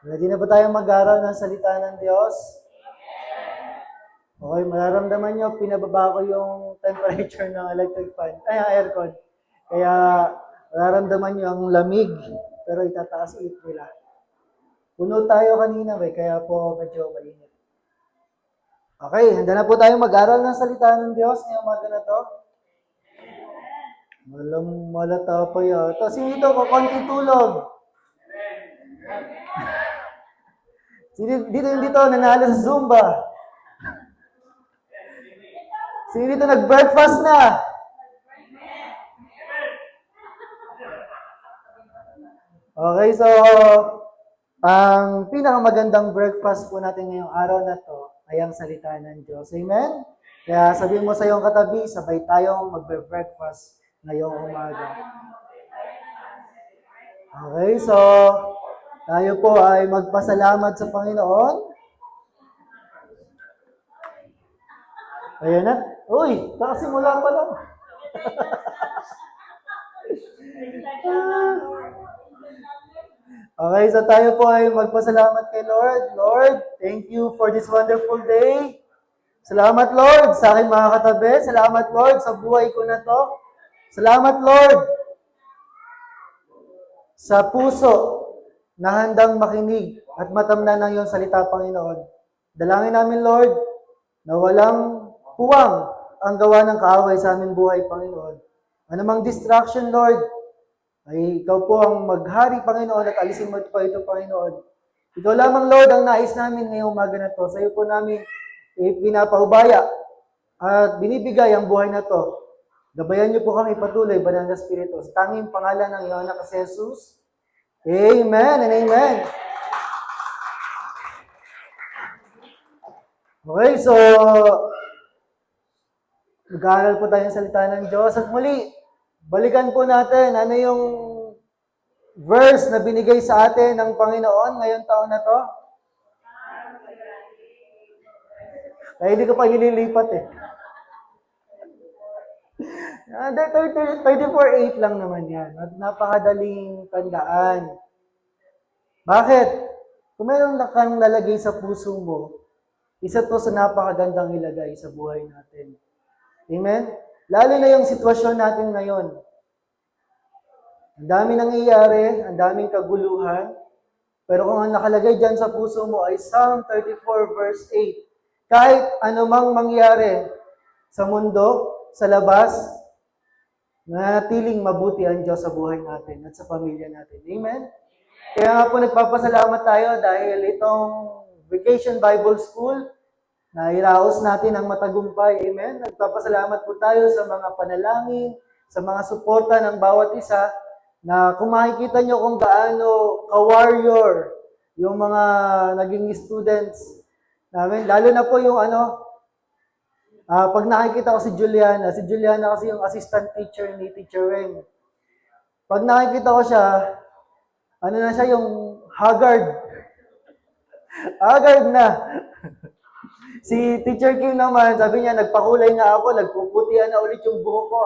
Ready na ba tayong mag-aral ng salita ng Diyos? Okay, mararamdaman nyo, pinababa ko yung temperature ng electric fan, aircon. Kaya mararamdaman nyo ang lamig, pero itataas ulit nila. Puno tayo kanina, kaya po medyo mainit. Okay, handa na po tayong mag-aral ng salita ng Diyos ngayong umaga na to. Malata pa yata. Sino dito ko konting tulog? Sino dito nanalo sa Zumba? Sino dito nag-breakfast na? Okay, so ang pinakamagandang breakfast po natin ngayong araw na to ay ang salita ng Diyos. Amen? Kaya sabihin mo sa iyong katabi, sabay tayong magbe-breakfast ngayong umaga. Okay, so tayo po ay magpasalamat sa Panginoon. Ayan na. Uy, nakasimula pa lang. Okay, so tayo po ay magpasalamat kay Lord. Lord, thank you for this wonderful day. Salamat, Lord, sa aking mga katabi. Salamat, Lord, sa buhay ko na to. Salamat, Lord, sa puso na handang makinig at matamnan ng iyong salita, Panginoon. Dalangin namin, Lord, na walang puwang ang gawa ng kaaway sa aming buhay, Panginoon. Anumang distraction, Lord, ay ikaw po ang maghari, Panginoon, at alisin mo po ito, Panginoon. Ikaw lamang, Lord, ang nais namin ngayong umaga na to. Sa iyo po namin pinapahubaya at binibigay ang buhay na to. Gabayan niyo po kami patuloy, Banal na Espiritu. Sa tanging pangalan ng iyong anak si Jesus. Amen and amen. Okay, so mag-aaral po tayo ng salita ng Diyos. At muli, balikan po natin ano yung verse na binigay sa atin ng Panginoon ngayong taon na to. Kaya hindi ko pa hililipat eh. 34:8 lang naman yan. At napakadaling tandaan. Bakit? Kung mayroon na kang lalagay sa puso mo, isa to sa napakagandang ilagay sa buhay natin. Amen? Lalo na yung sitwasyon natin ngayon. Ang daming nangyayari, ang daming kaguluhan, pero kung ang nakalagay dyan sa puso mo ay Psalm 34 verse 8, kahit anumang mangyari sa mundo, sa labas, natiling mabuti ang Diyos sa buhay natin at sa pamilya natin. Amen? Kaya nga po nagpapasalamat tayo dahil itong Vacation Bible School, na iraos natin ang matagumpay. Amen? Nagpapasalamat po tayo sa mga panalangin, sa mga suporta ng bawat isa, na kung makikita nyo kung gaano ka-warrior yung mga naging students namin, lalo na po yung pag nakikita ko si Juliana kasi yung assistant teacher ni Teacher Weng. Pag nakikita ko siya, na siya yung haggard. Haggard na. Si Teacher Kim naman, sabi niya, nagpakulay nga ako, nagpuputian na ulit yung buhok ko.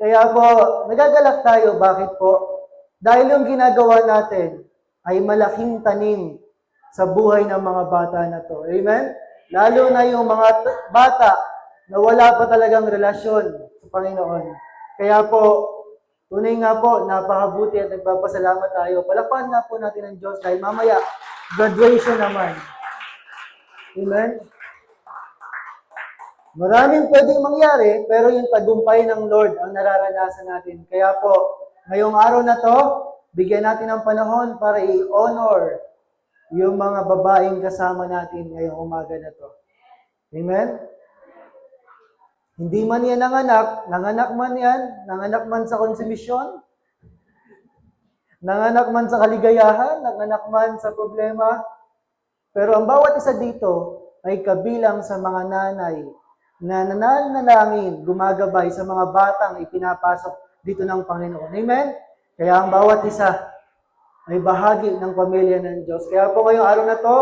Kaya po, nagagalak tayo. Bakit po? Dahil yung ginagawa natin ay malaking tanim sa buhay ng mga bata na to. Amen? Lalo na yung mga bata na wala pa talagang relasyon sa Panginoon. Kaya po, tunay nga po, napakabuti at nagpapasalamat tayo. Palakpakan nga po natin ang Diyos dahil mamaya, graduation naman. Amen? Maraming pwedeng mangyari, pero yung tagumpay ng Lord ang nararanasan natin. Kaya po, ngayong araw na to, bigyan natin ng panahon para i-honor yung mga babaeng kasama natin ngayong umaga na to. Amen? Hindi man yan nanganak man sa konsumisyon, nanganak man sa kaligayahan, nanganak man sa problema, pero ang bawat isa dito ay kabilang sa mga nanay na nananalangin, gumagabay sa mga batang ipinapasok dito ng Panginoon. Amen? Kaya ang bawat isa ay bahagi ng pamilya ng Diyos. Kaya po ngayong araw na to,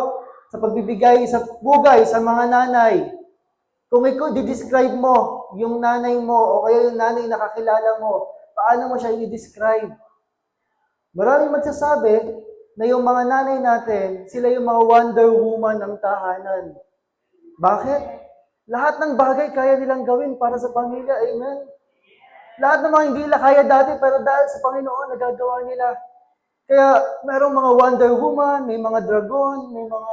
sa pagbibigay sa bugay sa mga nanay, kung ikaw di-describe mo yung nanay mo o kaya yung nanay na kakilala mo, paano mo siya i-describe? Maraming magsasabi, na yung mga nanay natin, sila yung mga Wonder Woman ng tahanan. Bakit? Lahat ng bagay kaya nilang gawin para sa pamilya. Amen? Lahat ng mga hindi nila kaya dati, pero dahil sa Panginoon, nagagawa nila. Kaya merong mga Wonder Woman, may mga dragon, may mga...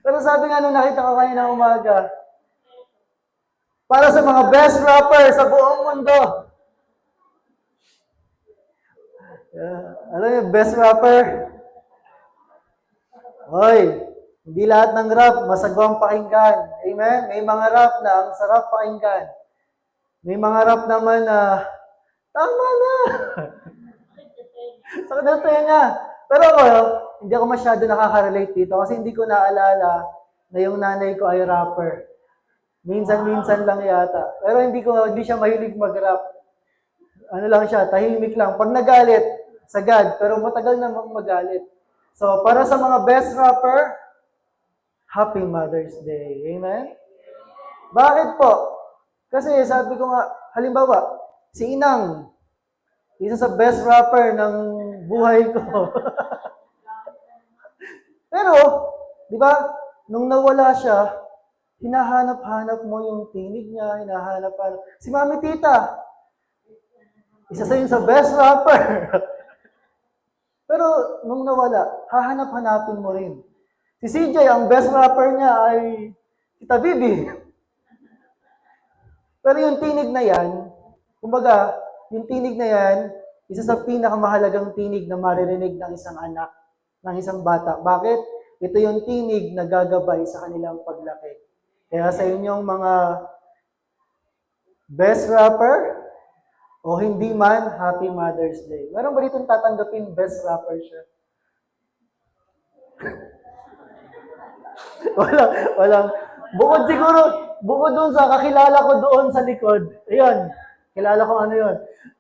Pero sabi nga nung nakita ko kanina umaga, para sa mga best rapper sa buong mundo. Alam niyo, best rapper? Hoy, hindi lahat ng rap masagwang pakinggan. Amen? May mga rap na ang sarap pakinggan. May mga rap naman na, tama na! Sakit na tenga. Pero ako, hindi ako masyado nakaka-relate dito kasi hindi ko naalala na yung nanay ko ay rapper. Minsan-minsan lang yata. Pero hindi siya mahilig mag-rap. Ano lang siya, tahimik lang. Pag nagalit, sagad. Pero matagal na magalit. So, para sa mga best rapper, Happy Mother's Day. Amen? Bakit po? Kasi sabi ko nga, halimbawa, si Inang, isa sa best rapper ng buhay ko. Pero, di ba, nung nawala siya, hinahanap-hanap mo yung tinig niya, hinahanap-hanap. Si Mami Tita, isa sa yun sa best rapper. Pero, nung nawala, hahanap-hanapin mo rin. Si CJ, ang best rapper niya ay Tita Bibi. Pero yung tinig na yan, kumbaga, yung tinig na yan, isa sa pinakamahalagang tinig na maririnig ng isang anak, ng isang bata. Bakit? Ito yung tinig na gagabay sa kanilang paglaki. Kaya sa inyong mga best rapper, o hindi man, Happy Mother's Day. Meron ba ditong tatanggapin best rapper siya? Walang. Bukod doon sa kakilala ko doon sa likod. Ayun, kilala ko ano yun.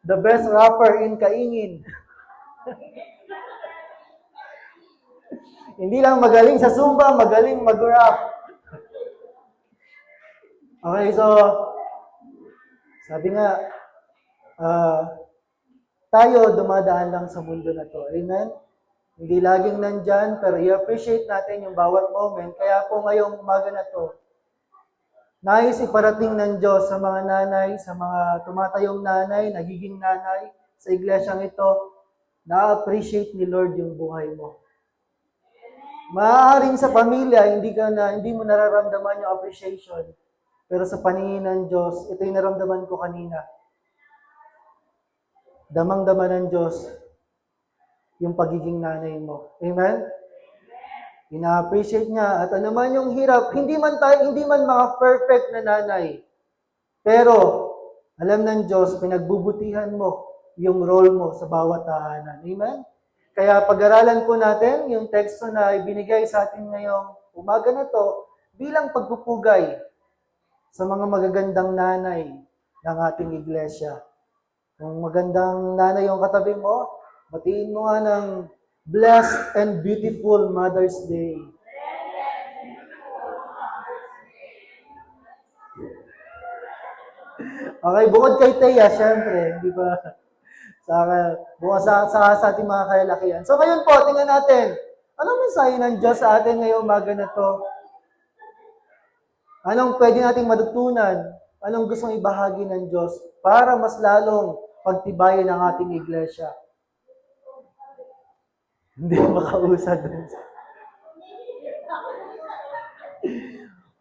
The best rapper in Kaingin. Hindi lang magaling sa Zumba, magaling mag-rap. Okay, so, sabi nga, tayo dumadaan lang sa mundo na to. Amen? Hindi laging nandyan, pero i-appreciate natin yung bawat moment. Kaya po ngayong umaga na to, nais iparating ng Diyos sa mga nanay, sa mga tumatayong nanay, nagiging nanay, sa iglesyang ito, na-appreciate ni Lord yung buhay mo. Maaaring sa pamilya, hindi mo nararamdaman yung appreciation. Pero sa paningin ng Diyos, ito yung naramdaman ko kanina. Damang-dama ng Diyos yung pagiging nanay mo. Amen? Ina-appreciate niya. At ano man yung hirap, hindi man mga perfect na nanay. Pero, alam ng Diyos, pinagbubutihan mo yung role mo sa bawat tahanan. Amen? Kaya pag-aralan po natin yung teksto na ibinigay sa atin ngayong umaga na to bilang pagpupugay sa mga magagandang nanay ng ating iglesia. Kung magandang nanay yung katabi mo, batiin mo nga ng blessed and beautiful Mother's Day. Okay, bukod kay Thea, syempre, di ba? Sa ating mga kalalakihan. So ngayon po, tingnan natin, anong mensahe ng Diyos sa atin ngayong umaga na to? Anong pwede nating matutunan? Anong gustong ibahagi ng Diyos para mas lalong pagtibayin ang ating iglesia? Hindi makausad.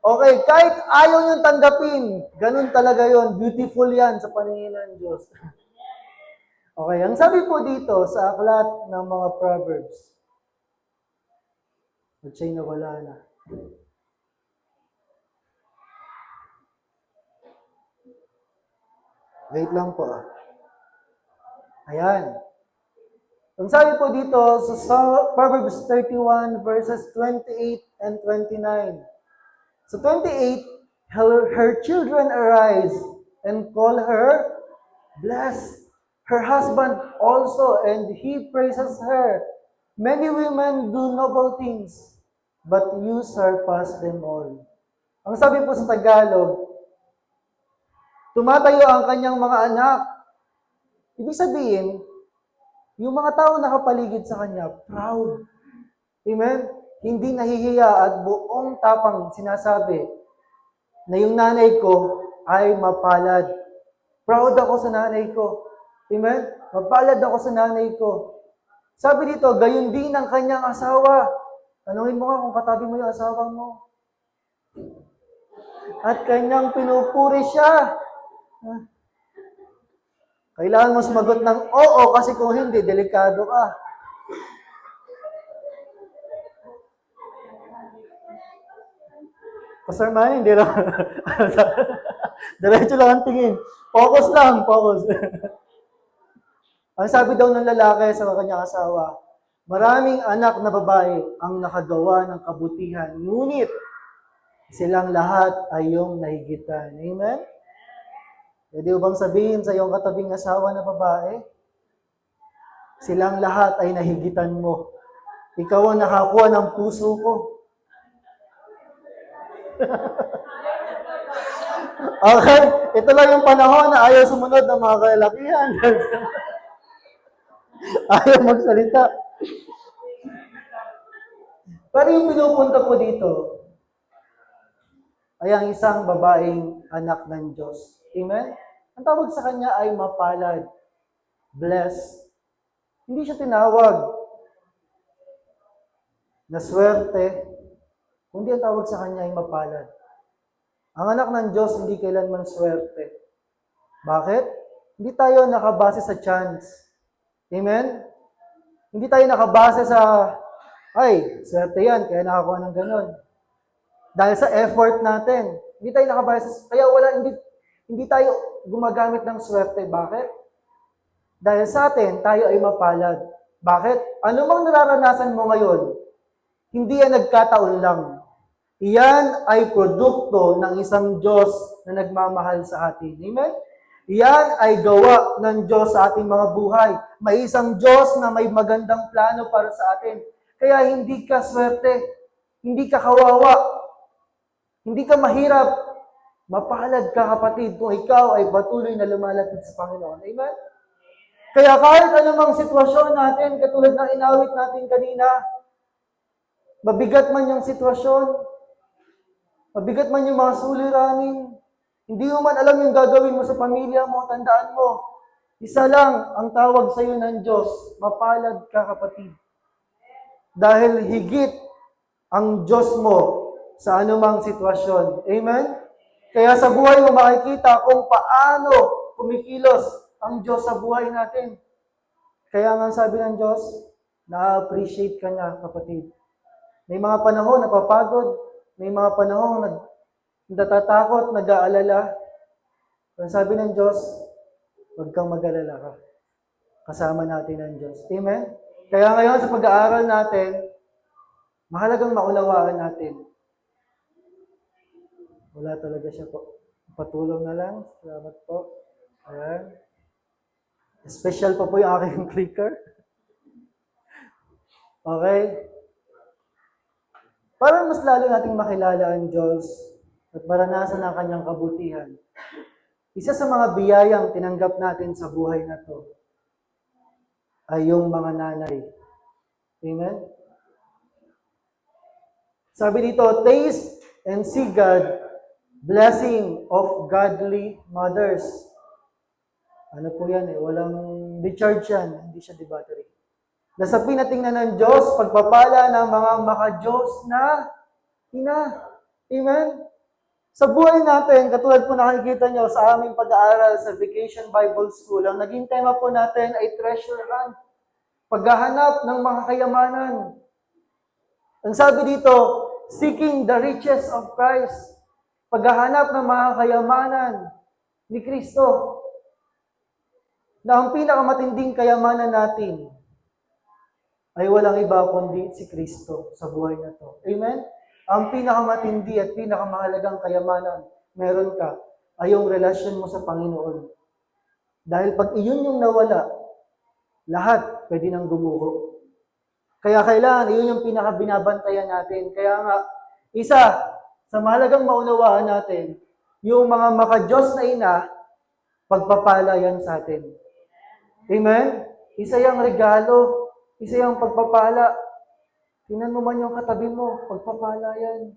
Okay, kahit ayaw niyong tanggapin, ganun talaga yon, beautiful yan sa paningin ng Diyos. Okay, ang sabi po dito sa aklat ng mga Proverbs, at siya'y nawala na. Wait lang po. Ayan. Ang sabi po dito sa Proverbs 31 verses 28 and 29. So 28, her children arise and call her blessed. Her husband also, and he praises her. Many women do noble things, but you surpass them all. Ang sabi po sa Tagalog, tumatayo ang kanyang mga anak. Ibig sabihin, Yung mga tao nakapaligid sa kanya, proud. Amen? Hindi nahihiya at buong tapang sinasabi na yung nanay ko ay mapalad. Proud ako sa nanay ko. Amen? Mapalad ako sa nanay ko. Sabi dito, gayon din ang kanyang asawa. Tanungin mo nga kung katabi mo yung asawa mo. At kanyang pinupuri siya. Kailangan mo sumagot ng oo kasi kung hindi, delikado ka. Pastor Manny, hindi lang. Diretso lang ang tingin. Focus lang, focus. Ang sabi daw ng lalaki sa kanyang asawa, maraming anak na babae ang nakagawa ng kabutihan, ngunit silang lahat ay iyong nahigitan. Amen? Pwede bang sabihin sa iyong katabing asawa na babae, silang lahat ay nahigitan mo. Ikaw ang nakakuha ng puso ko. Okay, ito lang yung panahon na ayaw sumunod ng mga kalalakihan. Ayaw magsalita. Pero yung pinupunta po dito ay ang isang babaeng anak ng Diyos. Amen? Ang tawag sa kanya ay mapalad, blessed. Hindi siya tinawag na swerte, kundi ang tawag sa kanya ay mapalad. Ang anak ng Diyos hindi kailanman swerte. Bakit? Hindi tayo nakabase sa chance. Amen? Hindi tayo nakabase sa, ay, swerte yan, kaya nakakuha ng ganon. Dahil sa effort natin. Hindi tayo nakabase sa, kaya hindi tayo gumagamit ng swerte. Bakit? Dahil sa atin, tayo ay mapalad. Bakit? Ano mang nararanasan mo ngayon, hindi yan nagkataon lang. Iyan ay produkto ng isang Diyos na nagmamahal sa atin. Amen? Iyan ay gawa ng Diyos sa ating mga buhay. May isang Diyos na may magandang plano para sa atin. Kaya hindi ka swerte, hindi ka kawawa, hindi ka mahirap. Mapalad ka, kapatid, kung ikaw ay patuloy na lumalapit sa Panginoon. Amen? Kaya kahit anumang sitwasyon natin, katulad ng inawit natin kanina, mabigat man yung sitwasyon, mabigat man yung mga suliranin, hindi mo man alam yung gagawin mo sa pamilya mo, tandaan mo, isa lang ang tawag sa iyo ng Diyos, mapalad ka, kapatid. Dahil higit ang Diyos mo sa anumang sitwasyon. Amen? Kaya sa buhay mo makikita kung paano kumikilos ang Diyos sa buhay natin. Kaya nga sabi ng Diyos, na-appreciate ka niya, kapatid. May mga panahon napapagod, may mga panahon natatakot, nag-aalala. Pero sabi ng Diyos, huwag kang mag-alala ka. Kasama natin ang Diyos. Amen? Kaya ngayon sa pag-aaral natin, mahalagang maunawaan natin. Wala talaga siya po. Patulong na lang. Salamat po. Ayan. Special pa po yung aking clicker. Okay? Para mas lalo nating makilala ang Diyos at maranasan ang kanyang kabutihan, isa sa mga biyayang tinanggap natin sa buhay na to ay yung mga nanay. Amen? Sabi dito, taste and see God, blessing of godly mothers. Ano po yan eh? Walang recharge yan. Hindi siya battery. Nasapin na tingnan ng Diyos, pagpapala ng mga maka-Diyos na ina. Amen? Sa buhay natin, katulad po nakikita nyo sa aming pag-aaral sa Vacation Bible School, ang naging tema po natin ay treasure hunt. Paghahanap ng mga kayamanan. Ang sabi dito, seeking the riches of Christ. Paghahanap ng mga kayamanan ni Kristo. Na ang pinakamatinding kayamanan natin ay walang iba kundi si Kristo sa buhay na to. Amen? Ang pinakamatindi at pinakamahalagang kayamanan meron ka ay yung relasyon mo sa Panginoon. Dahil pag iyon yung nawala, lahat pwede nang gumuho. Kaya kailangan, iyon yung pinakabinabantayan natin. Kaya nga, isa sa mahalagang maunawaan natin, yung mga maka-Diyos na ina, pagpapala yan sa atin. Amen? Isa yung regalo. Isa yung pagpapala. Tingnan mo man yung katabi mo, pagpapala yan.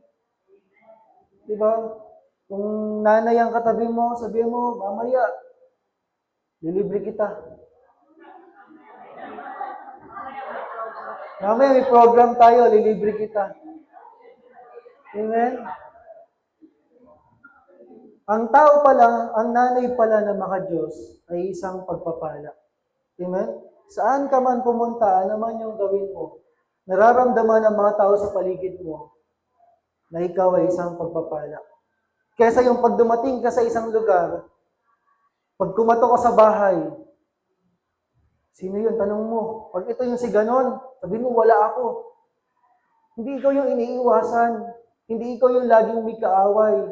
Diba? Kung nanay ang katabi mo, sabihin mo, mamaya, lilibre kita. Mamaya may program tayo, lilibre kita. Amen? Ang tao pala, ang nanay pala na maka-Diyos ay isang pagpapala. Amen? Saan ka man pumunta, ano man yung gawin mo, nararamdaman ng mga tao sa paligid mo na ikaw ay isang pagpapala. Kesa yung pag dumating ka sa isang lugar, pag kumato ka sa bahay, sino yun? Tanong mo. Pag ito yung si ganon, sabihin mo, wala ako. Hindi ikaw yung iniiwasan. Hindi ikaw yung laging may kaaway.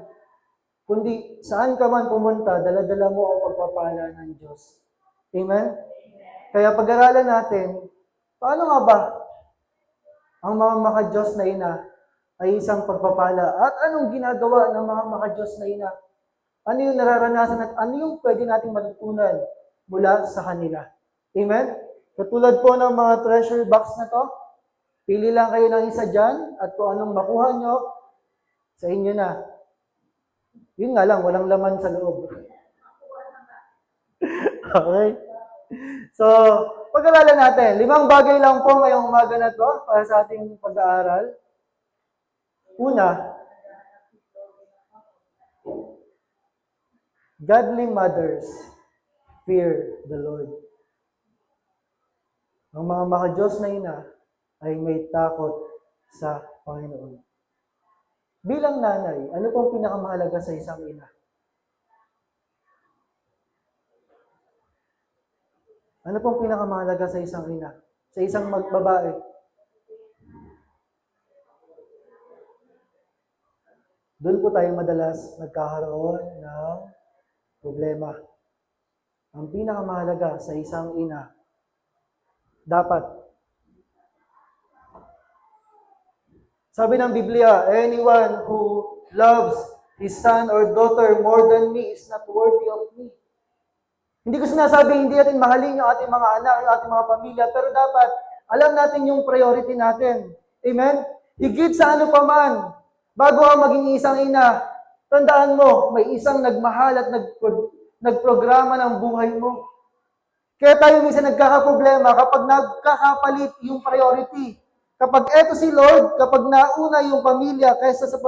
Kundi saan ka man pumunta, dala-dala mo ang pagpapala ng Diyos. Amen? Kaya pag-aralan natin, paano nga ba ang mga maka-Diyos na ina ay isang pagpapala? At anong ginagawa ng mga maka-Diyos na ina? Ano yung nararanasan at ano yung pwede nating matutunan mula sa kanila? Amen? Katulad po ng mga treasure box na to, pili lang kayo ng isa dyan at kung anong makuha nyo, sa inyo na. Yun nga lang, walang laman sa loob. Okay? So, pag-aralan natin. 5 bagay lang po ngayong umaga na to para sa ating pag-aaral. Una, godly mothers fear the Lord. Ang mga maka-Diyos na ina ay may takot sa Panginoon. Bilang nanay, ano pong pinakamahalaga sa isang ina? Ano pong pinakamahalaga sa isang ina? Sa isang babae? Doon po tayo madalas nagkakaroon ng problema. Ang pinakamahalaga sa isang ina, dapat. Sabi ng Biblia, anyone who loves his son or daughter more than me is not worthy of me. Hindi ko sinasabi hindi natin mahalin yung ating mga anak, yung ating mga pamilya, pero dapat alam natin yung priority natin. Amen? Higit sa ano pa man, bago ka maging isang ina, tandaan mo, may isang nagmahal at nagprograma ng buhay mo. Kaya tayo minsan nagkakaproblema kapag nagkakapalit yung priority. Kapag eto si Lord, kapag nauna yung pamilya kaysa sa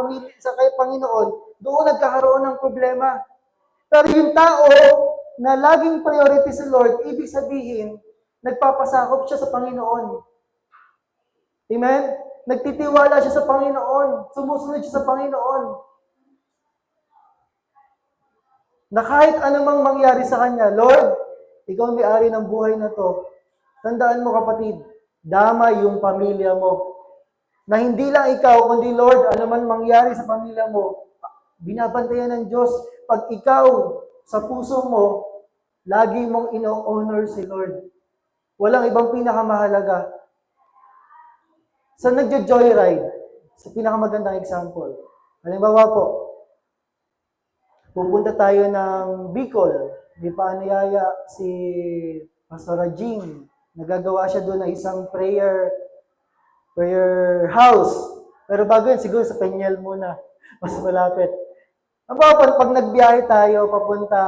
kay Panginoon, doon nagkakaroon ng problema. Pero yung tao na laging priority si Lord, ibig sabihin, nagpapasakop siya sa Panginoon. Amen? Nagtitiwala siya sa Panginoon. Sumusunod siya sa Panginoon. Na kahit anumang mangyari sa kanya, Lord, ikaw ang may-ari ng buhay na to. Tandaan mo kapatid, damay yung pamilya mo. Na hindi lang ikaw, kundi Lord, ano man mangyari sa pamilya mo, binabantayan ng Diyos. Pag ikaw, sa puso mo, lagi mong ino-honor si Lord. Walang ibang pinakamahalaga. Sa nagjo-joyride, sa pinakamagandang example, halimbawa po, pupunta tayo ng Bicol, di pa aniyaya si Pastor Rajing, nagagawa siya doon na isang prayer house. Pero bago yun, siguro sa Peñel muna, mas malapit. Pag nagbiyahe tayo papunta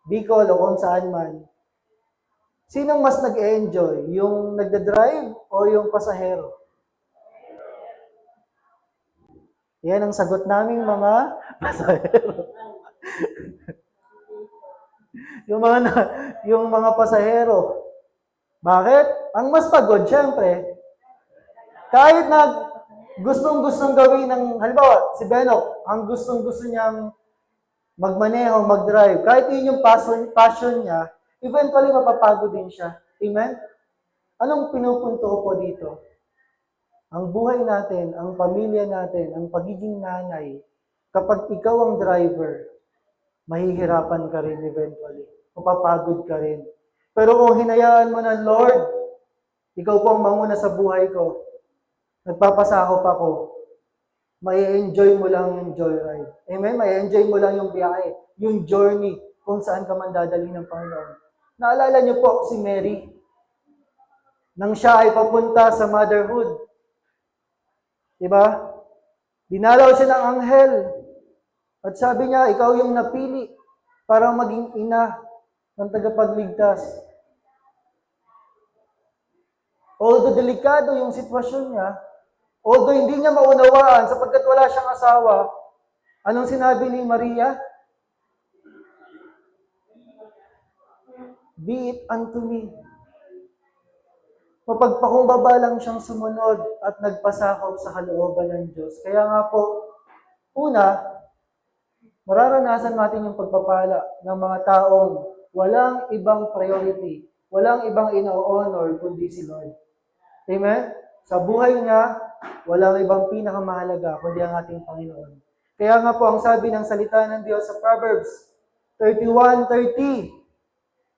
Bicol o kung saan man, sinong mas nag-enjoy? Yung nagda-drive o yung pasahero? Yan ang sagot naming mga pasahero. yung mga pasahero. Bakit? Ang mas pagod, syempre. Kahit na gustong-gustong gawin ng, halimbawa, si Benok, ang gustong-gusto niyang magmaneho, mag-drive, kahit yun yung passion niya, eventually mapapagod din siya. Amen? Anong pinupunto ko po dito? Ang buhay natin, ang pamilya natin, ang pagiging nanay, kapag ikaw ang driver, mahihirapan ka rin eventually. Mapapagod ka rin. Pero kung hinayaan mo na, Lord, ikaw po ang manguna sa buhay ko, nagpapasakop ako, may enjoy mo lang yung joyride. Amen? May enjoy mo lang yung biyahe, yung journey, kung saan ka man dadalhin ng Panginoon. Naalala niyo po si Mary, nang siya ay papunta sa motherhood. Diba? Dinalaw siya ng anghel. At sabi niya, ikaw yung napili para maging ina ng tagapagligtas. Although delikado yung sitwasyon niya, although hindi niya maunawaan sapagkat wala siyang asawa, anong sinabi ni Maria? Be it unto me. Mapagpakumbaba lang siyang sumunod at nagpasakop sa kalooban ng Diyos. Kaya nga po, una, mararanasan natin yung pagpapala ng mga taong walang ibang priority, walang ibang ino-honor kundi si Lord. Amen? Sa buhay niya, walang ibang pinakamahalaga kundi ang ating Panginoon. Kaya nga po, ang sabi ng salita ng Diyos sa Proverbs 31:30,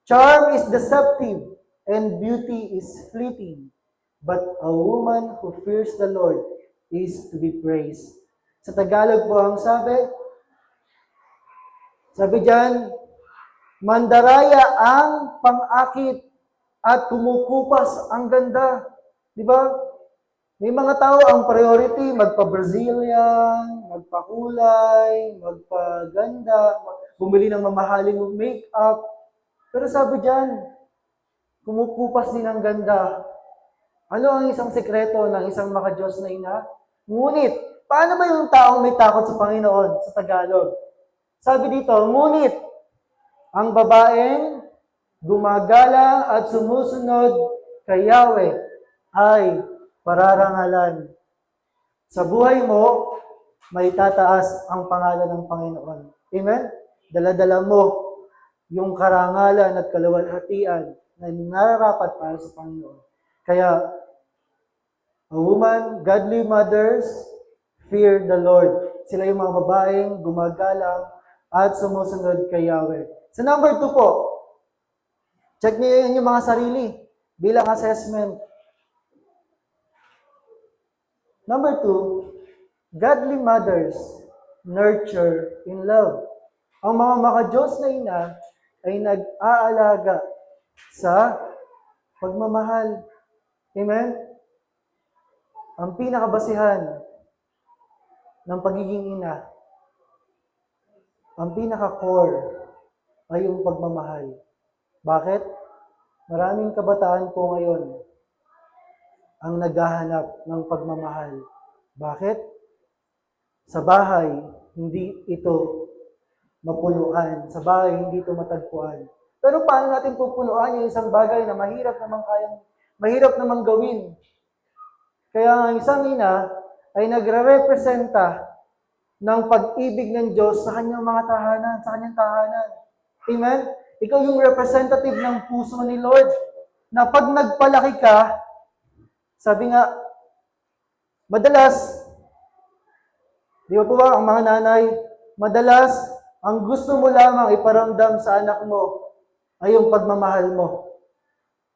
charm is deceptive, and beauty is fleeting, but a woman who fears the Lord is to be praised. Sa Tagalog po ang sabi dyan, mandaraya ang pang-akit at kumukupas ang ganda. Di ba? May mga tao ang priority, magpa-Brazilian, magpakulay, magpaganda, bumili ng mamahaling make-up. Pero sabi dyan, kumukupas din ang ganda. Ano ang isang sekreto ng isang makadiyos na ina? Ngunit, paano ba yung taong may takot sa Panginoon sa Tagalog? Sabi dito, ngunit, ang babaeng gumagalang at sumusunod kay Yahweh ay pararangalan. Sa buhay mo, may tataas ang pangalan ng Panginoon. Amen? Dala-dala mo yung karangalan at kaluwalhatian na nararapat para sa Panginoon. Kaya, a woman, godly mothers, fear the Lord. Sila yung mga babaeng gumagalang at sumusunod kay Yahweh. Sa number 2 po, check niyo yung mga sarili bilang assessment. Number 2, godly mothers nurture in love. Ang mga makadiyos na ina ay nag-aalaga sa pagmamahal. Amen? Ang pinakabasihan ng pagiging ina, ang pinaka-core ay yung pagmamahal. Bakit? Maraming kabataan po ngayon ang naghahanap ng pagmamahal. Bakit? Sa bahay, hindi ito mapunuan. Sa bahay, hindi ito matagpuan. Pero paano natin pupunuan yung isang bagay na mahirap namang gawin? Kaya ang isang ina ay nagre-representa ng pag-ibig ng Diyos sa kanyang mga tahanan, sa kanyang tahanan. Amen? Ikaw yung representative ng puso ni Lord. Na pag nagpalaki ka, sabi nga, madalas, di ba po ba, ang mga nanay, madalas, ang gusto mo lamang iparamdam sa anak mo ay yung pagmamahal mo.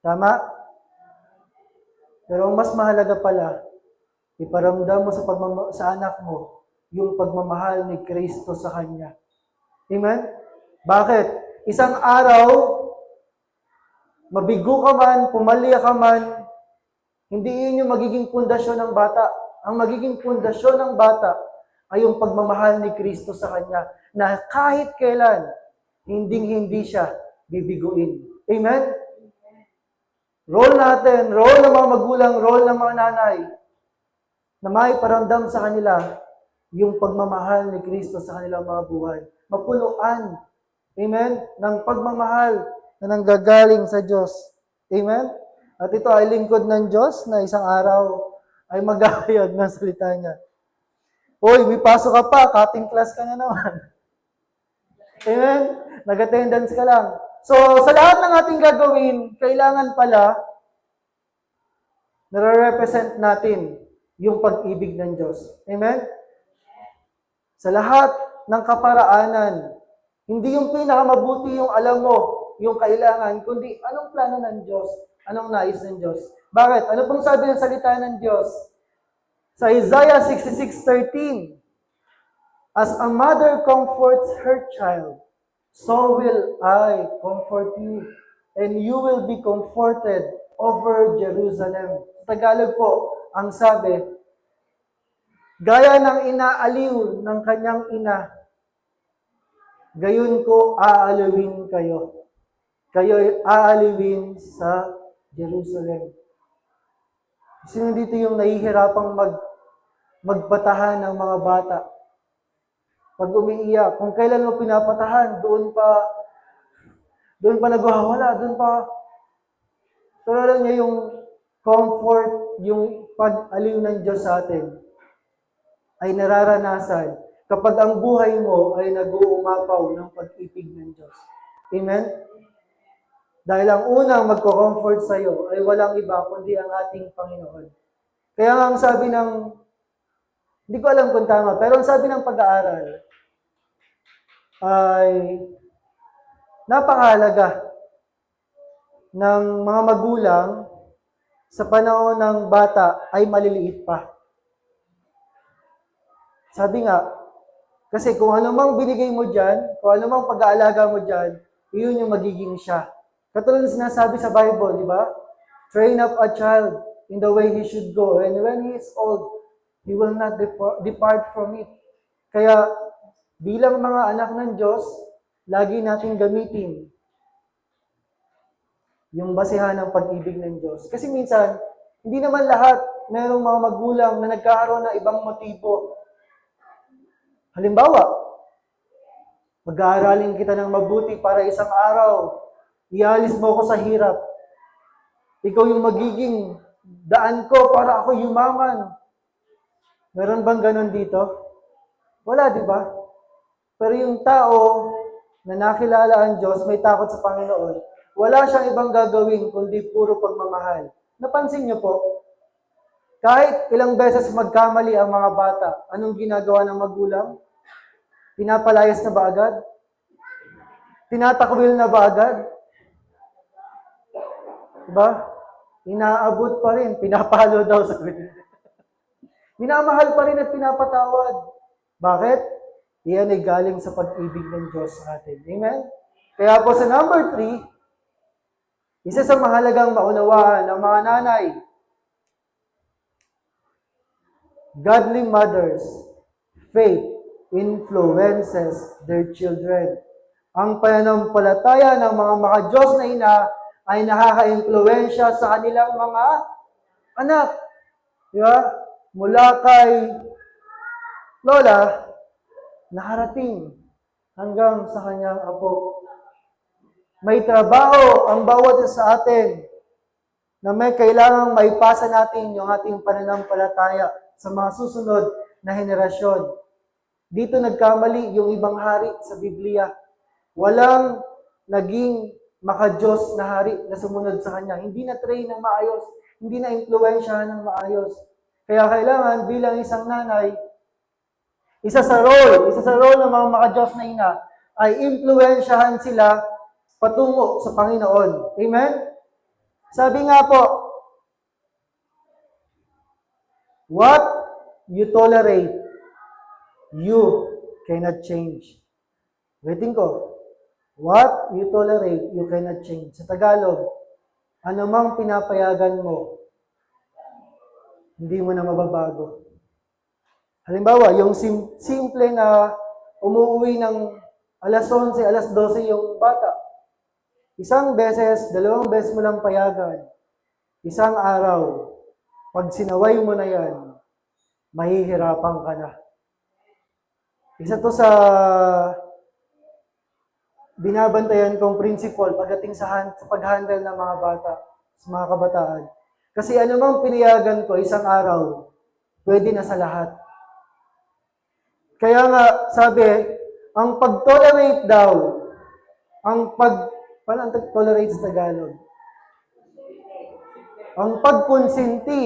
Tama? Pero ang mas mahalaga pala, iparamdam mo sa anak mo yung pagmamahal ni Kristo sa Kanya. Amen? Bakit? Isang araw, mabigo ka man, pumalya ka man, hindi yun yung magiging pundasyon ng bata. Ang magiging pundasyon ng bata ay yung pagmamahal ni Kristo sa Kanya na kahit kailan, hindi siya bibiguin. Amen? Role natin, role ng mga magulang, role ng mga nanay, na maiparamdam sa kanila yung pagmamahal ni Kristo sa kanilang mga buhay. Mapunuan, amen, ng pagmamahal na nanggagaling sa Diyos. Amen? At ito ay lingkod ng Diyos na isang araw ay maghahayag ng salita niya. Hoy, may pasok ka pa, cutting class ka na naman. Amen? Nag-attendance ka lang. So, sa lahat ng ating gagawin, kailangan pala nare-represent natin yung pag-ibig ng Diyos. Amen? Sa lahat ng kaparaanan, hindi yung pinakamabuti yung alam mo, yung kailangan, kundi anong plano ng Diyos, anong nais ng Diyos. Bakit? Ano pong sabi ng salita ng Diyos? Sa Isaiah 66:13, as a mother comforts her child, so will I comfort you. and you will be comforted over Jerusalem. Sa Tagalog po, ang sabi, gaya ng inaaliw ng kanyang ina, gayon ko aalawin kayo. Kayo'y aaliwin sa Jerusalem. Sino dito yung nahihirapang magpatahan ng mga bata? Pag umiiyak, kung kailan mo pinapatahan, doon pa nagwawala, doon pa. So, alam niya yung comfort, yung pag-aliw ng Diyos sa atin ay nararanasan kapag ang buhay mo ay nag-uumapaw ng pag-ibig ng Diyos. Amen? Dahil ang unang magko-comfort sa iyo ay walang iba kundi ang ating Panginoon. Kaya nga ang sabi ng, hindi ko alam kung tama, pero ang sabi ng pag-aaral ay napakahalaga ng mga magulang sa panahon ng bata ay maliliit pa. Sabi nga, kasi kung ano mang binigay mo dyan, kung ano mang pag-aalaga mo dyan, iyon yung magiging siya. Katulad ng sinasabi sa Bible, di ba? Train up a child in the way he should go, and when he is old, he will not depart from it. Kaya, bilang mga anak ng Diyos, lagi natin gamitin yung basihan ng pag-ibig ng Diyos. Kasi minsan, hindi naman lahat merong mga magulang na nagkakaroon ng ibang motibo. Halimbawa, mag-aaralin kita ng mabuti para isang araw, ialis mo ako sa hirap. Ikaw yung magiging daan ko para ako yumaman. Meron bang ganun dito? Wala, di ba? Pero yung tao na nakilala ang Diyos, may takot sa Panginoon, wala siyang ibang gagawin kundi puro pagmamahal. Napansin niyo po, kahit ilang beses magkamali ang mga bata, anong ginagawa ng magulang? Pinapalayas na ba agad? Tinatakwil na ba agad? Diba? Inaabot pa rin, pinapalo daw sa minamahal pa rin at pinapatawad. Bakit? Iyan ay galing sa pag-ibig ng Diyos sa atin. Amen? Kaya po sa number 3, isa sa mahalagang maunawaan ng mga nanay, godly mothers, faith influences their children. Ang pananampalataya ng mga maka-Diyos na ina ay nakaka-impluwensya sa kanilang mga anak. Di ba? Mula kay lola, nakarating hanggang sa kanyang apo. May trabaho ang bawat isa sa atin na may kailangang maipasa natin yung ating pananampalataya sa mga susunod na henerasyon. Dito nagkamali yung ibang hari sa Biblia. Walang naging maka-Diyos na hari na sumunod sa kanya. Hindi na train ng maayos, hindi na impluwensyahan ng maayos. Kaya kailangan bilang isang nanay, isa sa role ng mga maka-Diyos na ina ay impluwensyahan sila patungo sa Panginoon. Amen? Sabi nga po, what you tolerate, you cannot change. Ulitin ko, what you tolerate, you cannot change. Sa Tagalog, anumang pinapayagan mo, hindi mo na mababago. Halimbawa, yung simple na umuwi ng alas 11, alas 12 yung bata. Isang beses, 2 beses mo lang payagan. Isang araw, pag sinaway mo na yan, mahihirapan ka na. Isa to sa binabantayan kong principle pagdating sa pag-handle ng mga bata, sa mga kabataan. Kasi anumang pinayagan ko isang araw, pwede na sa lahat. Kaya nga, sabi, ang pag-tolerate daw, paano ang tolerate sa Tagalog? Ang pagkonsinti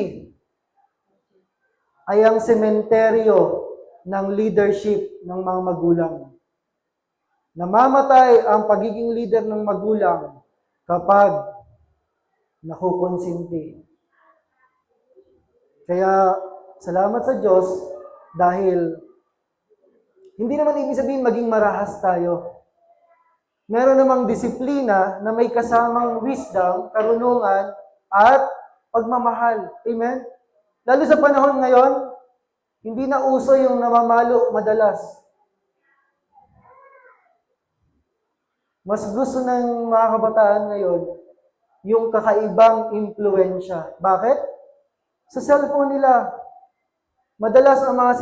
ay ang sementeryo ng leadership ng mga magulang. Namamatay ang pagiging leader ng magulang kapag nakukonsinti. Kaya, salamat sa Diyos dahil hindi naman ibig sabihin maging marahas tayo. Meron namang disiplina na may kasamang wisdom, karunungan, at pagmamahal. Amen? Lalo sa panahon ngayon, hindi na uso yung namamalo madalas. Mas gusto ng mga kabataan ngayon yung kakaibang impluensya. Bakit? Sa cellphone nila. Madalas ang mga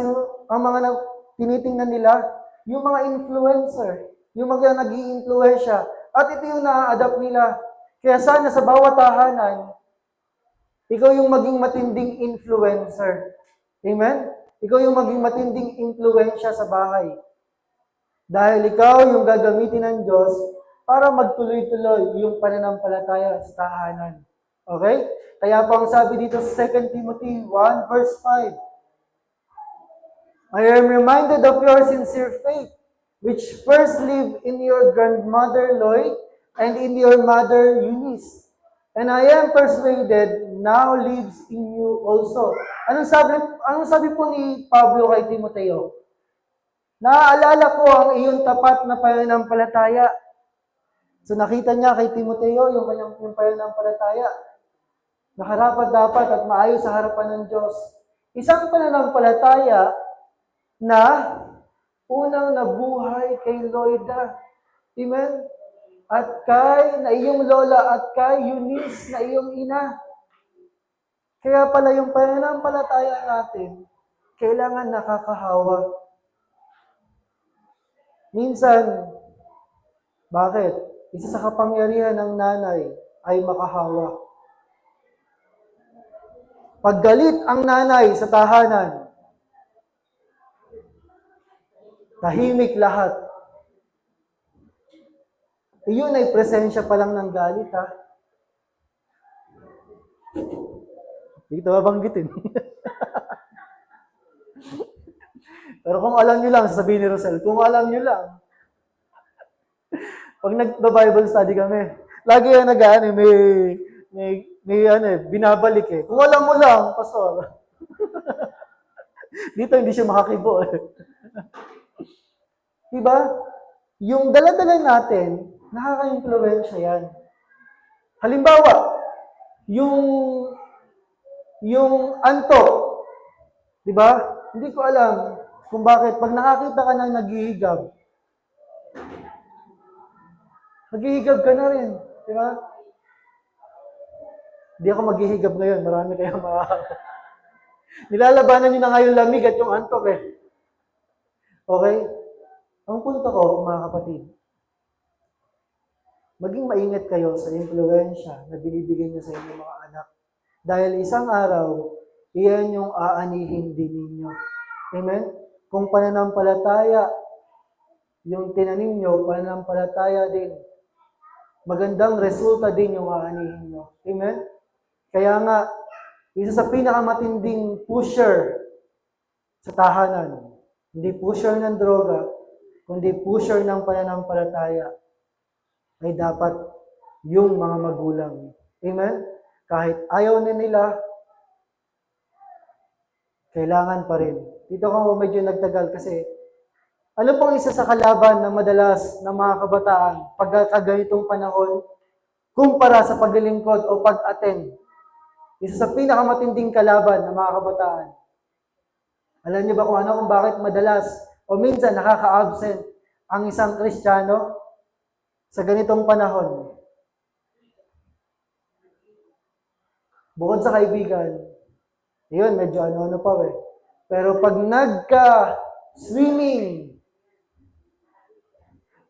tinitingnan nila, yung mga influencer, yung mga nag-i-influensya. At ito yung na-adapt nila. Kaya sana sa bawat tahanan, ikaw yung maging matinding influencer. Amen? Ikaw yung maging matinding influensya sa bahay. Dahil ikaw yung gagamitin ng Diyos para magtuloy-tuloy yung pananampalataya sa tahanan. Okay? Kaya po ang sabi dito sa 2 Timothy 1 verse 5, I am reminded of your sincere faith, which first lived in your grandmother Lloyd and in your mother Eunice. And I am persuaded now lives in you also. Anong sabi po ni Pablo kay Timoteo? Naaalala ko ang iyong tapat na pananampalataya. So nakita niya kay Timoteo yung kanyang pananampalataya. Nakarapat-dapat at maayos sa harapan ng Diyos. Isang pananampalataya na unang nabuhay kay Loida. Amen? At na iyong lola at kay Eunice na iyong ina. Kaya pala yung pananampalataya natin, kailangan nakakahawa. Minsan, bakit? Isa sa kapangyarihan ng nanay ay makahawa. Paggalit ang nanay sa tahanan, tahimik lahat. Iyon ay presensya pa lang ng galit, ha? Hindi ito babanggitin. Pero kung alam nyo lang, sasabihin ni Rosel, kung alam nyo lang, pag nag-Bible study kami, lagi yan binabalik eh. Kung alam mo lang, pastor. Dito hindi siya makakibo eh. Diba? Yung dala-dala natin, nakaka-influensya yan. Halimbawa, yung anto, di ba? Hindi ko alam kung bakit. Pag nakakita ka ng naghihigab ka na rin. Di ba? Hindi ako maghihigab ngayon. Marami kayong nilalabanan nyo na nga yung lamig at yung antok eh. Okay? Ang punto ko, mga kapatid, maging maingat kayo sa influensya na binibigay niyo sa inyong mga anak. Dahil isang araw, iyan yung aanihin din ninyo. Amen? Kung pananampalataya, yung tinanim nyo, pananampalataya din. Magandang resulta din yung aanihin nyo. Amen? Kaya nga, isa sa pinakamatinding pusher sa tahanan, hindi pusher ng droga, kundi pusher ng pananampalataya, ay dapat yung mga magulang. Amen? Kahit ayaw na nila, kailangan pa rin. Dito ko medyo nagtagal kasi ano pong isa sa kalaban na madalas ng mga kabataan pagkaganitong panahon kumpara sa paglilingkod o pag-attend? Isa sa pinakamatinding kalaban ng mga kabataan. Alam niyo ba kung bakit madalas o minsan nakaka-absent ang isang Kristiyano sa ganitong panahon? Bukod sa kaibigan, yun, medyo ano pa eh. Pero pag nagka-swimming,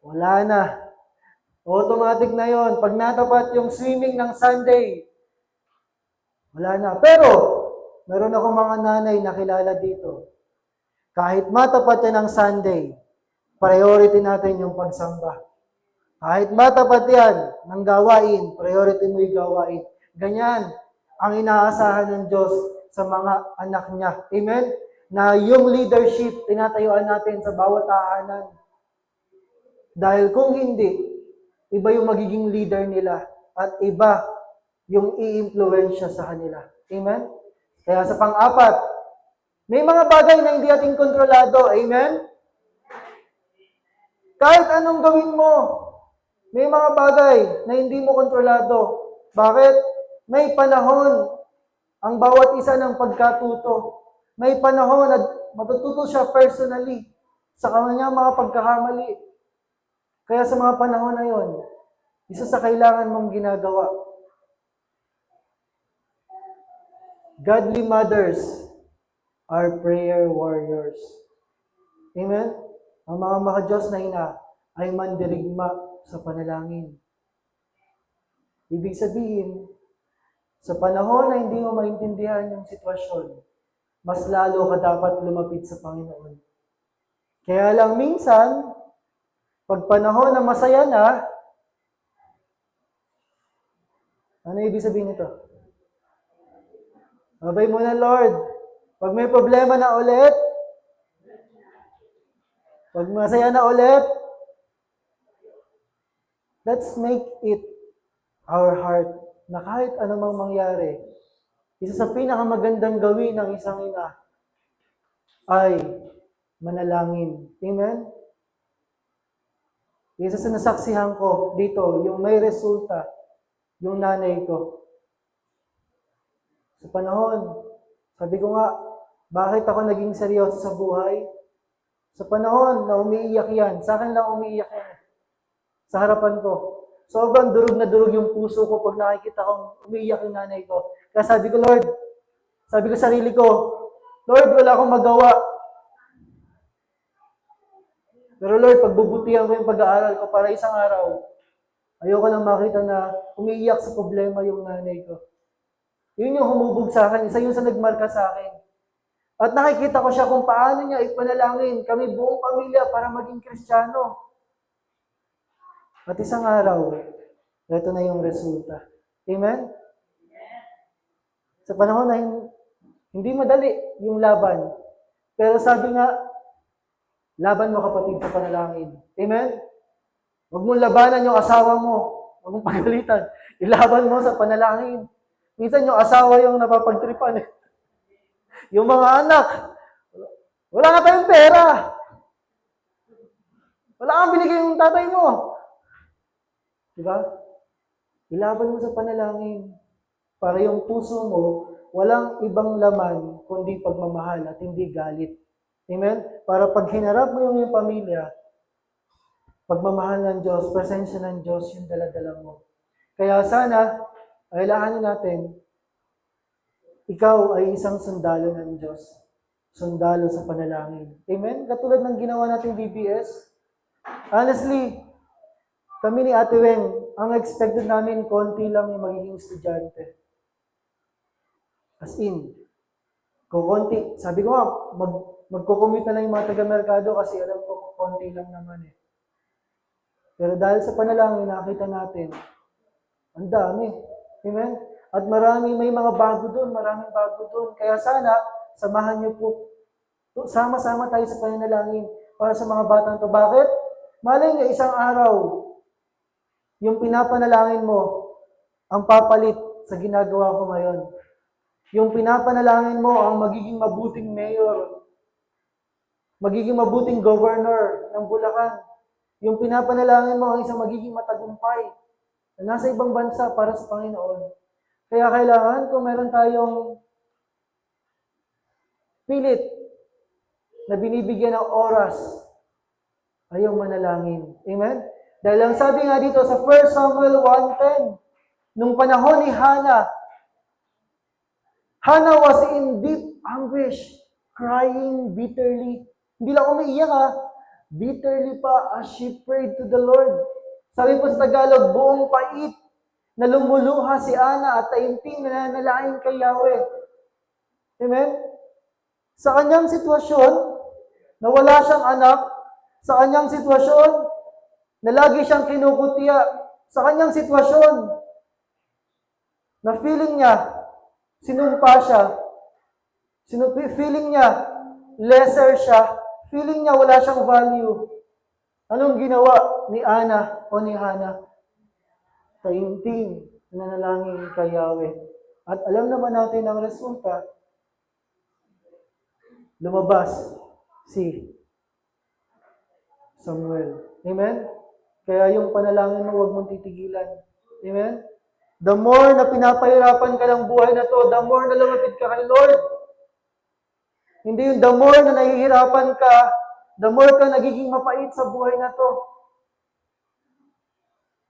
wala na. Automatic na yon. Pag natapat yung swimming ng Sunday, wala na. Pero, meron akong mga nanay na kilala dito. Kahit matapat yan ng Sunday, priority natin yung pagsamba. Kahit matapat yan ng gawain, priority mo yung gawain. Ganyan ang inaasahan ng Diyos sa mga anak niya. Amen? Na yung leadership, tinatayuan natin sa bawat tahanan. Dahil kung hindi, iba yung magiging leader nila at iba yung i-influensya sa kanila. Amen? Kaya sa pang-apat, may mga bagay na hindi ating kontrolado. Amen? Kahit anong gawin mo, May mga bagay na hindi mo kontrolado. Bakit? May panahon ang bawat isa ng pagkatuto. May panahon na matututo siya personally sa kanyang mga pagkakamali. Kaya sa mga panahon na yon, isa sa kailangan mong ginagawa. Godly mothers are prayer warriors. Amen? Ang mga maka-Diyos na ina ay mandirigma sa panalangin. Ibig sabihin, sa panahon na hindi mo maintindihan yung sitwasyon, mas lalo ka dapat lumapit sa Panginoon. Kaya lang minsan, pag panahon na masaya na, ano ibig sabihin nito? Abay mo na, Lord. Pag may problema na ulit, pag masaya na ulit, let's make it our heart na kahit anumang mangyari, isa sa pinakamagandang gawin ng isang ina ay manalangin. Amen? Isa sa nasaksihan ko dito, yung may resulta, yung nanay ko. Sa panahon, sabi ko nga, bakit ako naging seryoso sa buhay? Sa panahon na umiiyak yan, sa akin lang umiiyak yan. Sa harapan ko. Sobrang durog na durog yung puso ko pag nakikita kong umiiyak yung nanay ko. Kaya sabi ko, Lord, sabi ko sarili ko, Lord, wala akong magawa. Pero Lord, pagbubutihan ko yung pag-aaral ko para isang araw, ayoko lang makita na umiiyak sa problema yung nanay ko. Yun yung humubog sa akin. Isa yun sa nagmarka sa akin. At nakikita ko siya kung paano niya ipanalangin kami buong pamilya para maging Kristiyano. At isang araw, ito na yung resulta. Amen? Sa panahon na hindi madali yung laban. Pero sabi nga, laban mo kapatid sa panalangin. Amen? Huwag mong labanan yung asawa mo. Huwag mong pagalitan. Ilaban mo sa panalangin. Minsan yung asawa yung napapagtripan. Yung mga anak, wala nga tayong pera. Wala kang binigay yung tatay mo. Diba? Ilaban mo sa panalangin para yung puso mo walang ibang laman kundi pagmamahal at hindi galit. Amen? Para pag hinarap mo yung iyong pamilya, pagmamahal ng Diyos, presensya ng Diyos yung daladala mo. Kaya sana, kailangan natin, ikaw ay isang sundalo ng Diyos. Sundalo sa panalangin. Amen? Katulad ng ginawa nating BBS. Honestly, kami ni Ate Weng, ang expected namin, konti lang yung magiging estudyante. As in, kukunti. Sabi ko nga, magkukumute na lang yung mga taga-merkado kasi alam ko, konti lang naman eh. Pero dahil sa panalangin, nakita natin, ang dami. Amen? At may mga bago doon, maraming bago doon. Kaya sana, samahan niyo po. Sama-sama tayo sa panalangin para sa mga batang to. Bakit? Malay niyo, isang araw, yung pinapanalangin mo, ang papalit sa ginagawa ko ngayon. Yung pinapanalangin mo, ang magiging mabuting mayor, magiging mabuting governor ng Bulacan. Yung pinapanalangin mo, ang isang magiging matagumpay na nasa ibang bansa para sa Panginoon. Kaya kailangan, kung meron tayong pilit na binibigyan ng oras, ayaw manalangin. Amen? Dahil ang sabi nga dito sa 1 Samuel 1:10, nung panahon ni Hannah was in deep anguish, crying bitterly. Hindi lang umiiyak bitterly pa as she prayed to the Lord. Sabi po sa Tagalog, buong pait na lumuluha si Ana at taimtim na nanalangin kay Yahweh. Amen? Sa kanyang sitwasyon, na wala siyang anak, sa kanyang sitwasyon, na lagi siyang kinukutya, sa kanyang sitwasyon, na feeling niya, sinumpa siya, feeling niya, lesser siya, feeling niya wala siyang value. Anong ginawa ni Ana o ni Hannah? Taimtim, nanalangin kay Yahweh. At alam naman natin ang resulta, lumabas si Samuel. Amen? Kaya yung panalangin mo, huwag mong titigilan. Amen? The more na pinapahirapan ka ng buhay na to, the more na lumapit ka kay Lord. Hindi yung the more na nahihirapan ka, the more ka nagiging mapait sa buhay na to.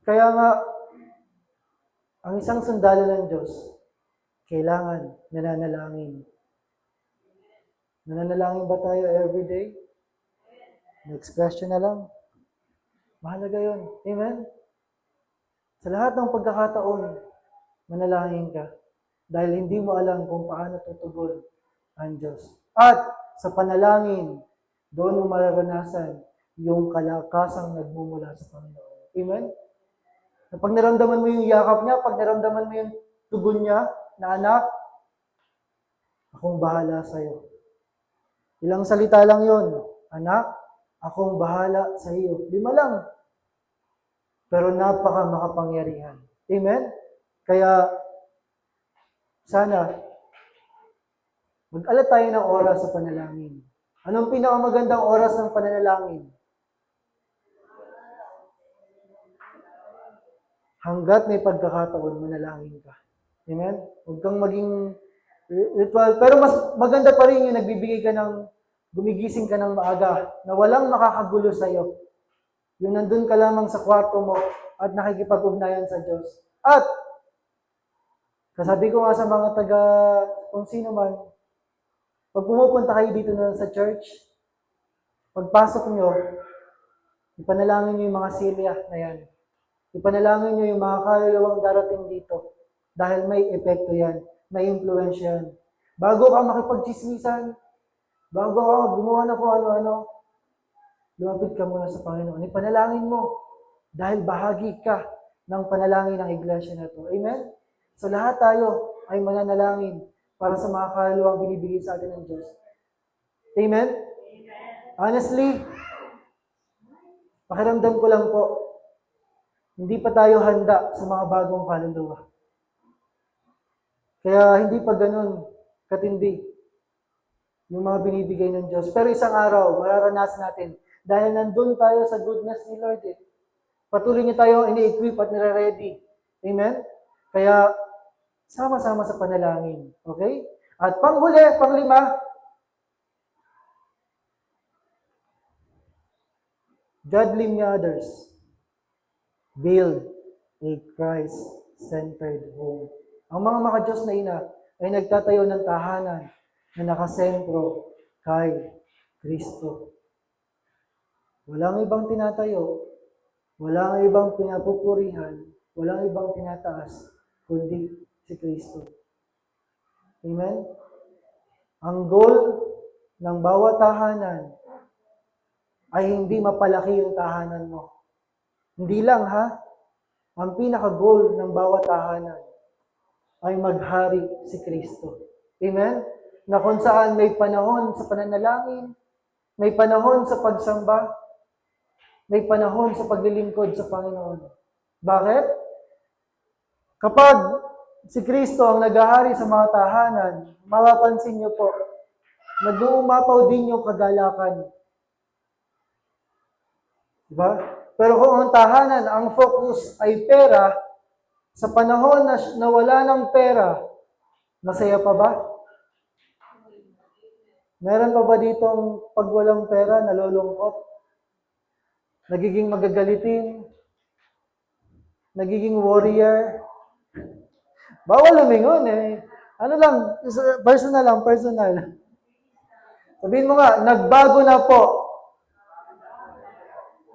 Kaya nga, ang isang sundalo ng Diyos, kailangan nananalangin. Nananalangin ba tayo everyday? Next question na lang. Mahalaga yun. Amen? Sa lahat ng pagkakataon, manalangin ka. Dahil hindi mo alam kung paano tutugon ang Diyos. At sa panalangin, doon mo mararanasan yung kalakasang nagmumula sa Panginoon. Amen? Pag naramdaman mo yung yakap niya, pag naramdaman mo yung tugon niya, na anak, akong bahala sa'yo. Ilang salita lang yon, anak, akong bahala sa iyo. 5 lang. Pero napaka makapangyarihan. Amen? Kaya, sana, mag-alat tayo ng oras sa panalangin. Anong pinakamagandang oras ng pananalangin? Hanggat may pagkakataon, manalangin ka. Amen? Huwag kang maging ritual. Pero mas maganda pa rin yung nagbibigay ka ng, gumigising ka ng maaga, na walang makakagulo sa'yo. Yung nandun ka lamang sa kwarto mo at nakikipag-ugnayan sa Diyos. At, kasabi ko nga sa mga taga, kung sino man, pag pumupunta kayo dito na sa church, pagpasok nyo, ipanalangin nyo yung mga silya na yan. Ipanalangin nyo yung mga kaluluwang darating dito. Dahil may epekto yan. May influence yan. Bago ka makipagchismisan, bago ka gumawa na kung ano-ano, lumapit ka muna sa Panginoon. Ipanalangin mo. Dahil bahagi ka ng panalangin ng iglesia na ito. Amen? So lahat tayo ay mananalangin para sa mga kaluluwang binibigay sa atin ng Diyos. Amen? Honestly, pakiramdam ko lang po, hindi pa tayo handa sa mga bagong kaluluwa. Kaya hindi pa ganun katindi yung mga binibigay ng Diyos. Pero isang araw, mararanasan natin dahil nandun tayo sa goodness ni Lord. Patuloy niya tayo ini-equip at nire-ready. Amen? Kaya, sama-sama sa panalangin. Okay? At panghuli, panglima, godly others. Build a Christ-centered home. Ang mga makadiyos na ina ay nagtatayo ng tahanan na nakasentro kay Kristo. Walang ibang tinatayo, walang ibang pinapupurihan, walang ibang tinataas, kundi si Kristo. Amen? Ang goal ng bawat tahanan ay hindi mapalaki yung tahanan mo. Hindi lang ha, ang pinaka-goal ng bawat tahanan ay maghari si Kristo. Amen? Na kung saan may panahon sa pananalangin, may panahon sa pagsamba, may panahon sa paglilingkod sa Panginoon. Bakit? Kapag si Kristo ang naghahari sa mga tahanan, mapapansin niyo po, nag-uumapaw din yung kagalakan. Diba? Pero kung ang tahanan, ang focus ay pera, sa panahon na wala ng pera, masaya pa ba? Meron pa ba ditong pag walang pera, nalulungkot? Nagiging magagalitin? Nagiging warrior? Bawal lumingon eh. Ano lang, personal. Sabihin mo nga, nagbago na po.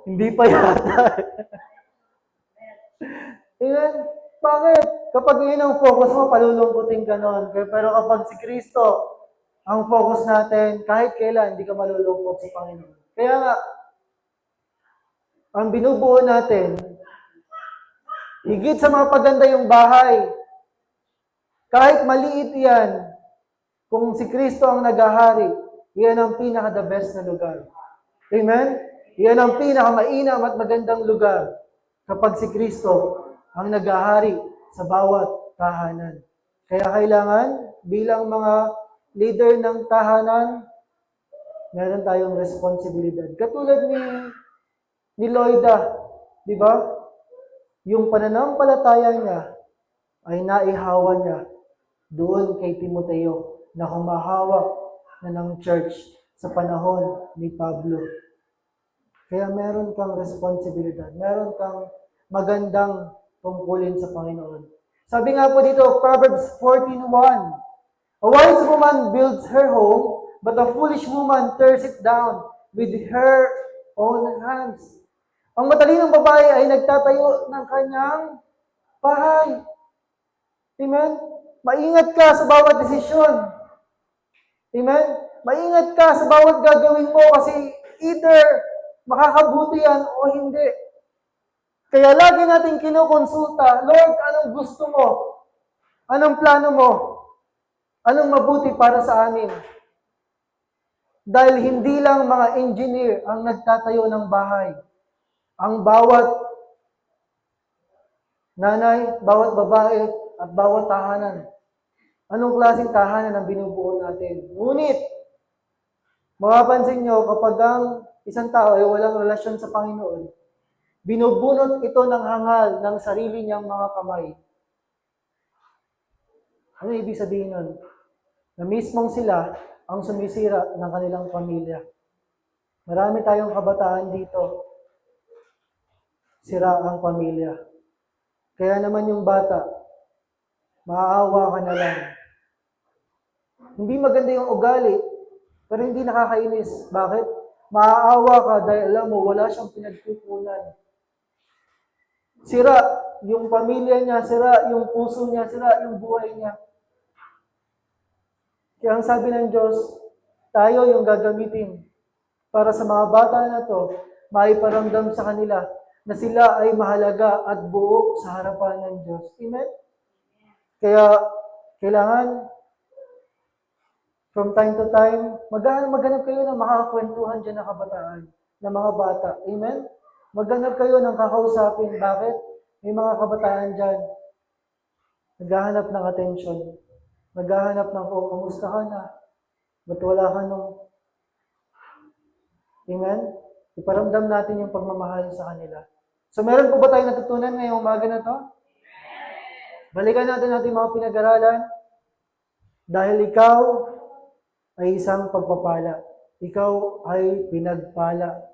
Hindi pa yata. Amen? Bakit? Kapag yun ang focus mo, palulungkutin ka nun. Pero kapag si Kristo, ang focus natin, kahit kailan, hindi ka malulungkot sa Panginoon. Kaya nga, ang binubuo natin, higit sa mga paganda yung bahay, kahit maliit yan, kung si Kristo ang naghahari, yan ang pinaka-the best na lugar. Amen? Yan ang pinaka-mainam at magandang lugar kapag si Kristo ang naghahari sa bawat tahanan. Kaya kailangan, bilang mga leader ng tahanan, meron tayong responsibilidad. Katulad ni Loida, Di ba? Yung pananampalataya niya ay naihawa niya doon kay Timoteo na humahawak na ng church sa panahon ni Pablo. Kaya meron kang responsibilidad, meron kang magandang tungkulin sa Panginoon. Sabi nga po dito, Proverbs 14:1, a wise woman builds her home, but a foolish woman tears it down with her own hands. Ang matalinong babae ay nagtatayo ng kanyang bahay. Amen? Maingat ka sa bawat desisyon. Amen? Maingat ka sa bawat gagawin mo kasi either makakabuti yan o hindi. Kaya lagi natin kinukonsulta, Lord, anong gusto mo? Anong plano mo? Anong mabuti para sa amin? Dahil hindi lang mga engineer ang nagtatayo ng bahay. Ang bawat nanay, bawat babae, at bawat tahanan. Anong klaseng tahanan ang binubuo natin? Ngunit, mapapansin nyo, kapag ang isang tao ay walang relasyon sa Panginoon, binubunot ito ng hangal ng sarili niyang mga kamay. Ano ibig sabihin nun? Na mismong sila ang sumisira ng kanilang pamilya. Marami tayong kabataan dito. Sira ang pamilya. Kaya naman yung bata, maaawa ka na lang. Hindi maganda yung ugali, pero hindi nakakainis. Bakit? Maaawa ka dahil alam mo, wala siyang pinagkukunan. Sira yung pamilya niya, sira yung puso niya, sira yung buhay niya. Kaya ang sabi ng Diyos, tayo yung gagamitin para sa mga bata na to, maiparamdam sa kanila na sila ay mahalaga at buo sa harapan ng Diyos. Amen? Kaya, kailangan, from time to time, maghanap kayo ng makakakwentuhan dyan na kabataan, na mga bata. Amen? Maghanap kayo ng kakausapin. Bakit? May mga kabataan dyan. Naghahanap ng attention. Naghahanap ng, kamusta ka na? Ba't wala ka nung... Amen? Iparamdam natin yung pagmamahal sa kanila. So, meron po ba tayong natutunan ngayong umaga na to? Balikan natin mga pinag-aralan. Dahil ikaw ay isang pagpapala. Ikaw ay pinagpala.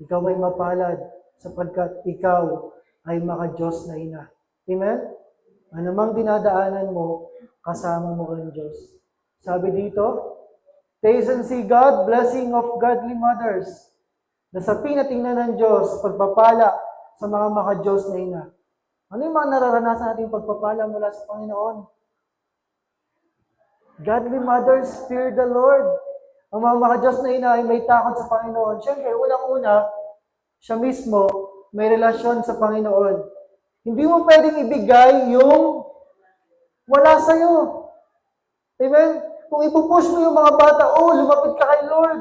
Ikaw ay mapalad sapagkat ikaw ay maka-Diyos na ina. Amen? Anumang dinadaanan mo, kasama mo ang Diyos. Sabi dito, taste and see God, blessing of godly mothers. Nasapin at tingnan ng Diyos, pagpapala sa mga maka-Diyos na ina. Ano yung mga nararanasan natin pagpapala mula sa Panginoon? Godly mothers fear the Lord. Ang mga maka-Diyos na ina ay may takot sa Panginoon. Siyempre, unang-una, siya mismo may relasyon sa Panginoon. Hindi mo pwedeng ibigay yung wala sa'yo. Amen? Kung ipupush mo yung mga bata, lumapit ka kay Lord.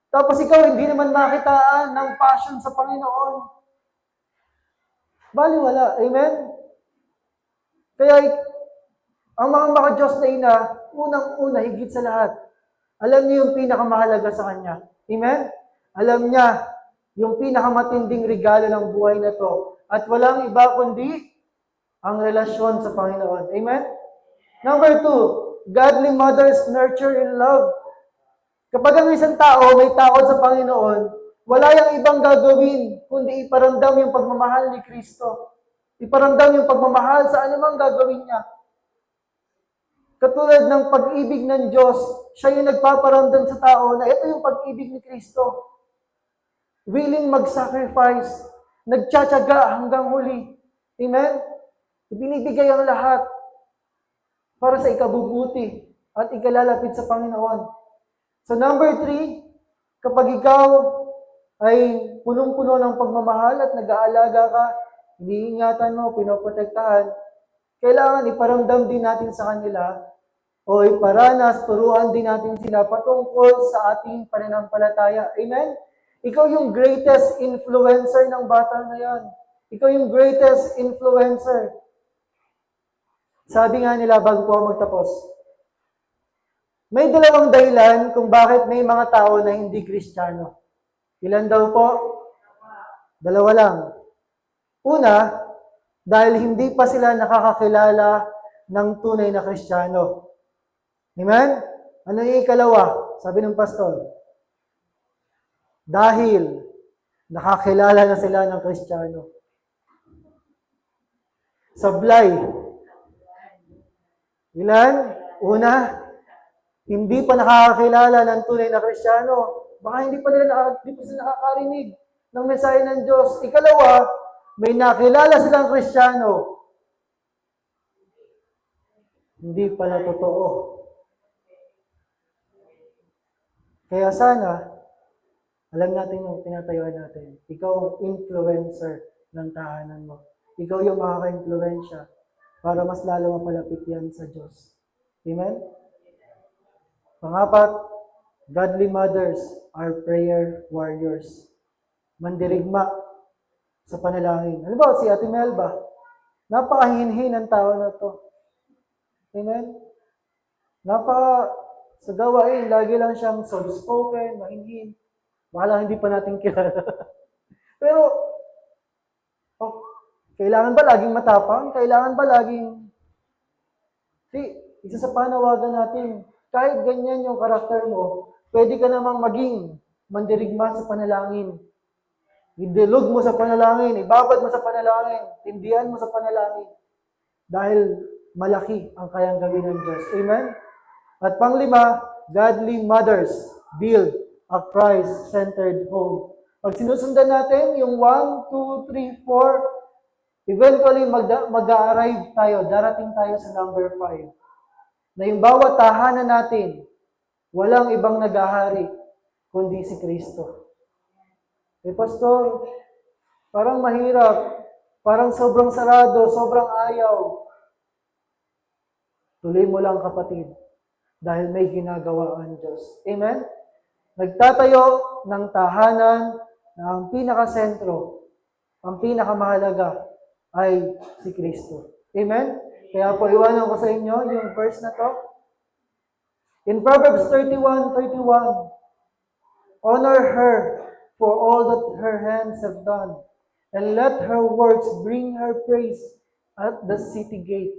Tapos ikaw hindi naman makitaan ng passion sa Panginoon. Baliwala. Amen? Kaya, ang mga maka-Diyos na ina, unang-una, higit sa lahat, alam niyo yung pinakamahalaga sa Kanya. Amen? Alam niya yung pinakamatinding regalo ng buhay na to. At walang iba kundi ang relasyon sa Panginoon. Amen? Number 2, godly mothers nurture in love. Kapag ang isang tao may takot sa Panginoon, wala yung ibang gagawin, kundi iparamdam yung pagmamahal ni Kristo. Iparamdam yung pagmamahal sa anumang gagawin niya. Katulad ng pag-ibig ng Diyos, siya yung nagpaparamdam sa tao na ito yung pag-ibig ni Kristo. Willing mag-sacrifice, nagtsatsaga hanggang huli. Amen? Ibinibigay ang lahat para sa ikabubuti at ikalalapit sa Panginoon. So number 3, kapag ikaw ay punong-puno ng pagmamahal at nag-aalaga ka, iniingatan mo, pinoprotektahan, kailangan iparamdam din natin sa kanila o iparanas, turuan din natin sila patungkol sa ating pananampalataya. Amen? Ikaw yung greatest influencer ng bata na yan. Ikaw yung greatest influencer. Sabi nga nila bago po ako magtapos, may dalawang dahilan kung bakit may mga tao na hindi Kristiyano. Ilan daw po? Dalawa lang. Una, dahil hindi pa sila nakakakilala ng tunay na Kristiyano. Amen? Ano yung ikalawa? Sabi ng pastor. Dahil nakakilala na sila ng Kristiyano. Sablay. Ilan? Una, hindi pa nakakakilala ng tunay na Kristiyano. Baka hindi pa sila nakakarinig ng mensahe ng Diyos. Ikalawa, may nakilala silang Kristiyano. Hindi pala totoo. Kaya sana, alam natin yung tinatayuan natin. Ikaw ang influencer ng tahanan mo. Ikaw yung makaka-influensya para mas lalo mapalapit yan sa Diyos. Amen? Pangapat, godly mothers are prayer warriors. Mandirigma sa panalangin. Halimbawa, si Ate Melba, napakahinhin ng tao na to. Amen? Sa gawain, lagi lang siyang soft-spoken, mahinhin. Baka lang hindi pa natin kilala. Pero, kailangan ba laging matapang? Kailangan ba laging... Isa sa panawagan natin, kahit ganyan yung karakter mo, pwede ka namang maging mandirigma sa panalangin. Idilog mo sa panalangin, ibabad mo sa panalangin, tindihan mo sa panalangin. Dahil malaki ang kayang gawin ng Diyos. Amen? At panglima, godly mothers build a Christ-centered home. Pag sinusundan natin yung 1, 2, 3, 4, eventually mag-arrive tayo, darating tayo sa number 5. Na yung bawat tahanan natin, walang ibang nag-ahari, kundi si Kristo. Pastor, parang mahirap, parang sobrang sarado, sobrang ayaw. Tuloy mo lang, kapatid, dahil may ginagawa ang Diyos. Amen? Nagtatayo ng tahanan na ang pinakasentro, ang pinakamahalaga ay si Kristo. Amen? Kaya po, iwanan ko sa inyo yung verse na to. In Proverbs 31:31, honor her for all that her hands have done, and let her works bring her praise at the city gate.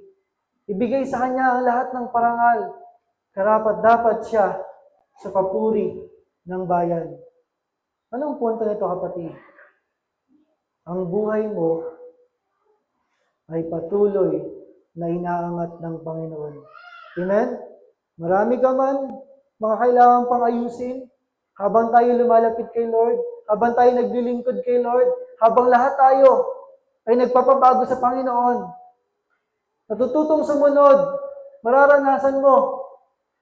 Ibigay sa kanya ang lahat ng parangal. Karapat-dapat siya sa papuri ng bayan. Anong punto nito, kapatid? Ang buhay mo ay patuloy na inaangat ng Panginoon. Amen? Marami ka man, mga kailangan pang ayusin, habang tayo lumalapit kay Lord, habang tayo naglilingkod kay Lord, habang lahat tayo ay nagpapabago sa Panginoon, natututong sumunod, mararanasan mo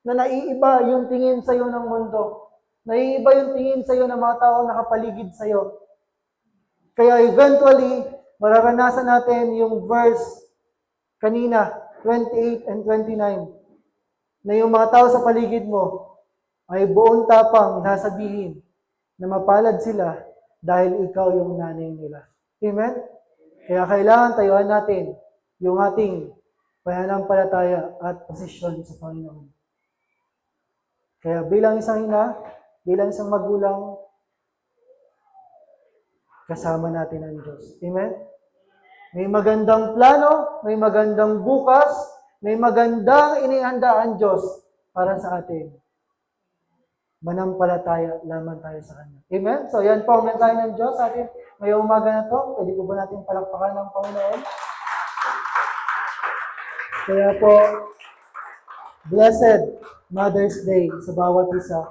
na naiiba yung tingin sa iyo ng mundo. Naiiba yung tingin sa iyo ng mga tao nakapaligid sa iyo. Kaya eventually, mararanasan natin yung verse kanina, 28 and 29, na yung mga tao sa paligid mo ay buong tapang sasabihin na mapalad sila dahil ikaw yung nanay nila. Amen? Kaya kailangan tayuan natin yung ating pananampalataya at posisyon sa Panginoon. Kaya bilang isang ina, bilang isang magulang, kasama natin ang Diyos. Amen? May magandang plano, may magandang bukas, may magandang inihanda ang Diyos para sa atin. Manampalataya lamang tayo sa Kanya. Amen? So yan po ang mensahe ng Diyos sa atin ngayong umaga na to. Pwede po ba natin palakpakan ng Panginoon? Kaya po, Blessed Mother's Day sa bawat isa.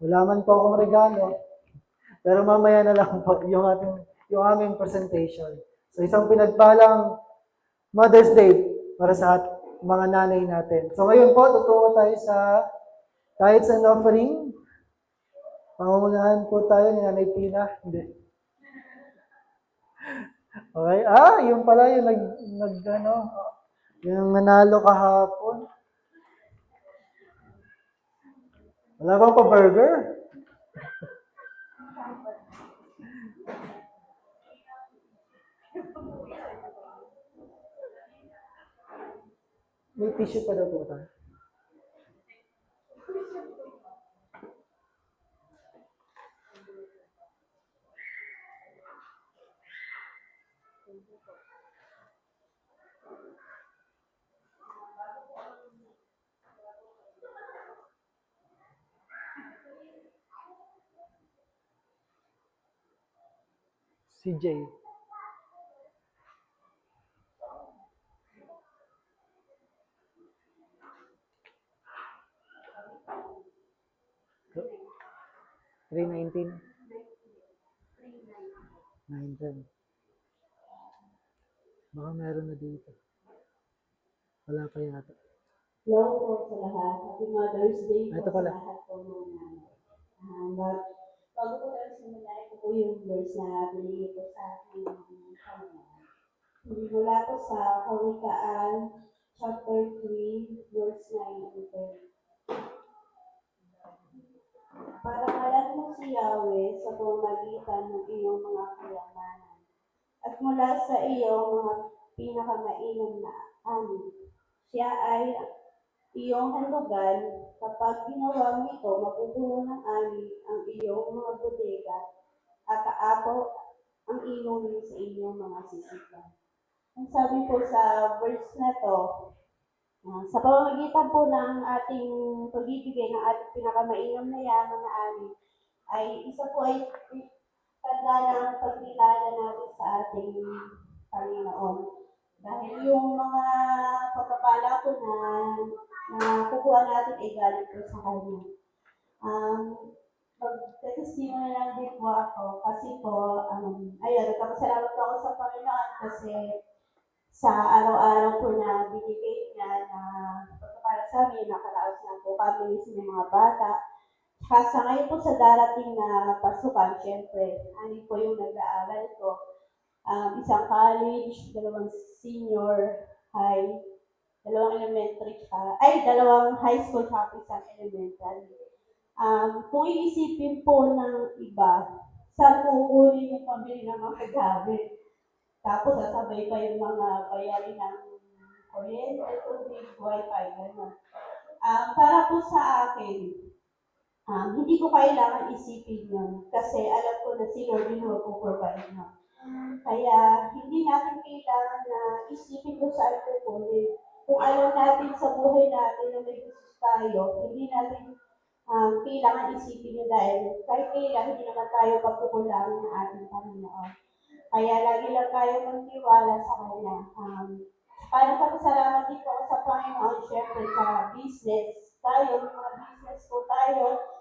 Wala man po akong regalo, pero mamaya na lang po yung aming presentation. So isang pinagpalang Mother's Day para sa mga nanay natin. So ngayon po, tutungo tayo sa tithes and offering. Pangungunahan po tayo ni Nanay Tina. Hindi. Okay. Yung pala yung yung nanalo kahapon. Wala bang pa-burger? May tissue pa daw po tayo. CJ. 319. 910. Baka meron na dito. Wala pa yata. Hello po sa lahat. Happy Mother's Day po Ito sa pala. lahat po muna. Bago ko lang simula, ito po yung verse na binigay ko sa akin ng Panginoon. Hindi mula po sa Kawikaan, chapter 3, verse 9 and 10. Para malan mo si Yahweh sa pamamagitan ng iyong mga kayamanan at mula sa iyong mga pinakamainam na ani. Siya ay iyong handugan, kapag ginawa mo ito, mapupuno ng ani ang iyong mga bodega at aapo ang inumin sa inyong mga sisipan. Ang sabi po sa verse na to, sa pamamagitan po ng ating pagbibigay ng ating pinakamainam na yaman na ani, ay isa po ay tanda ng pagkilala natin sa ating Panginoon. Dahil yung mga pagpapala po na kukuha natin ay galing po sa Kanya. Magtestimony lang din po ako kasi po, ayun, nagpapasalamat po ako sa Panginoon kasi sa araw-araw po na binigay niya na pagpapala sa amin, nakaraos na po kami sa mga bata. Tsaka sa ngayon po sa darating na pasukan, syempre, ano po yung nag-aaral ko. Isang college, dalawang senior high, dalawang elementary, dalawang high school, tsaka isang elementary. Kung iisipin po ng iba, saan kukunin yung pambili ng mga gamit? Tapos sasabay pa yung mga bayarin ng kuryente, tubig, wifi, gano'n. Para po sa akin, hindi ko kailangan isipin yun kasi alam ko na si Lord yung magpo-provide nun. Kaya hindi natin kailangan na isipin kung saan kukunin. Kung alam natin sa buhay natin na may gusto tayo, hindi natin kailangan isipin yun dahil kahit kailan hindi naman tayo pagkukulangin ng ating Panginoon. Kaya lagi lang tayo magtiwala sa Kanya. Para pagkasalamat din po sa Panginoon, syempre sa business tayo, mga business po tayo,